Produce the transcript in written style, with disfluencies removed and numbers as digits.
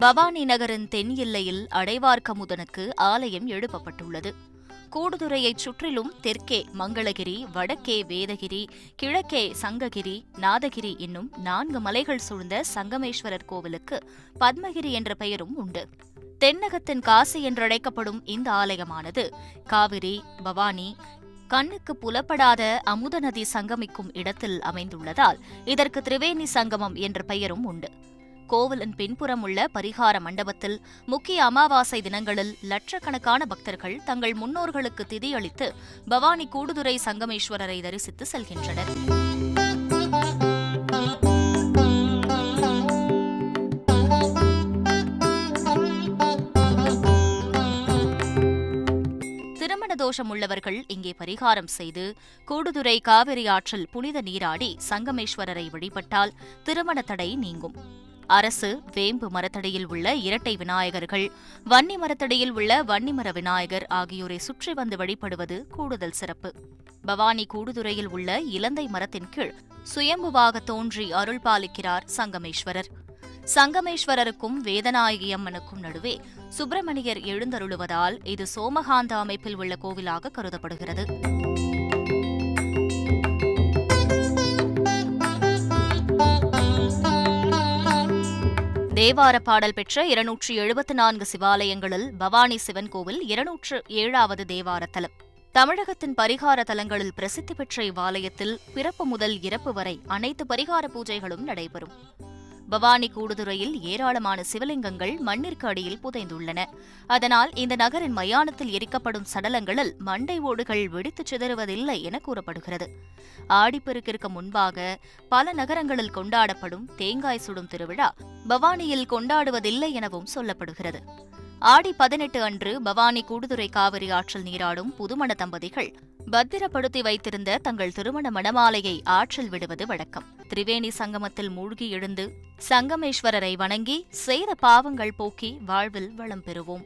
பவானி நகரின் தென் எல்லையில் அடைவார்க்கமுதனுக்கு ஆலயம் எழுப்பப்பட்டுள்ளது. கூடுதுறையைச் சுற்றிலும் தெற்கே மங்களகிரி, வடக்கே வேதகிரி, கிழக்கே சங்ககிரி, நாதகிரி என்னும் 4 மலைகள் சூழ்ந்த சங்கமேஸ்வரர் கோவிலுக்கு பத்மகிரி என்ற பெயரும் உண்டு. தென்னகத்தின் காசி என்றழைக்கப்படும் இந்த ஆலயமானது காவிரி, பவானி, கண்ணுக்கு புலப்படாத அமுத நதி சங்கமிக்கும் இடத்தில் அமைந்துள்ளதால் இதற்கு திரிவேணி சங்கமம் என்ற பெயரும் உண்டு. கோவிலின் பின்புறம் உள்ள பரிகார மண்டபத்தில் முக்கிய அமாவாசை தினங்களில் லட்சக்கணக்கான பக்தர்கள் தங்கள் முன்னோர்களுக்கு திதியளித்து பவானி கூடுதுறை சங்கமேஸ்வரரை தரிசித்து செல்கின்றனர். திருமண தோஷம் உள்ளவர்கள் இங்கே பரிகாரம் செய்து கூடுதுறை காவிரி ஆற்றில் புனித நீராடி சங்கமேஸ்வரரை வழிபட்டால் திருமண தடை நீங்கும். அரசு வேம்பு மரத்தடியில் உள்ள இரட்டை விநாயகர்கள், வன்னி மரத்தடியில் உள்ள வன்னிமர விநாயகர் ஆகியோரை சுற்றி வந்து வழிபடுவது கூடுதல் சிறப்பு. பவானி கூடுதுறையில் உள்ள இலந்தை மரத்தின் கீழ் சுயம்புவாக தோன்றி அருள் பாலிக்கிறார் சங்கமேஸ்வரர். சங்கமேஸ்வரருக்கும் வேதநாயகி அம்மனுக்கும் நடுவே சுப்பிரமணியர் எழுந்தருளுவதால் இது சோமகாந்த அமைப்பில் உள்ள கோவிலாக கருதப்படுகிறது. தேவார பாடல் பெற்ற 274 சிவாலயங்களில் பவானி சிவன் கோவில் 207வது தேவார தலம். தமிழகத்தின் பரிகார தலங்களில் பிரசித்தி பெற்ற இவ்வாலயத்தில் பிறப்பு முதல் இறப்பு வரை அனைத்து பரிகார பூஜைகளும் நடைபெறும். பவானி கூடுதுறையில் ஏராளமான சிவலிங்கங்கள் மண்ணிற்கு அடியில் புதைந்துள்ளன. அதனால் இந்த நகரின் மயானத்தில் எரிக்கப்படும் சடலங்களில் மண்டை ஓடுகள் வெடித்துச் சிதறுவதில்லை என கூறப்படுகிறது. ஆடிப்பெருக்கிற்கு முன்பாக பல நகரங்களில் கொண்டாடப்படும் தேங்காய் சுடும் திருவிழா பவானியில் கொண்டாடுவதில்லை எனவும் சொல்லப்படுகிறது. ஆடி 18 அன்று பவானி கூடுதுறை காவிரி ஆற்றில் நீராடும் புதுமண தம்பதிகள் பத்திரப்படுத்தி வைத்திருந்த தங்கள் திருமண மணமாலையை ஆற்றில் விடுவது வழக்கம். திரிவேணி சங்கமத்தில் மூழ்கி எழுந்து சங்கமேஸ்வரரை வணங்கி செய்த பாவங்கள் போக்கி வாழ்வில் வளம் பெறுவோம்.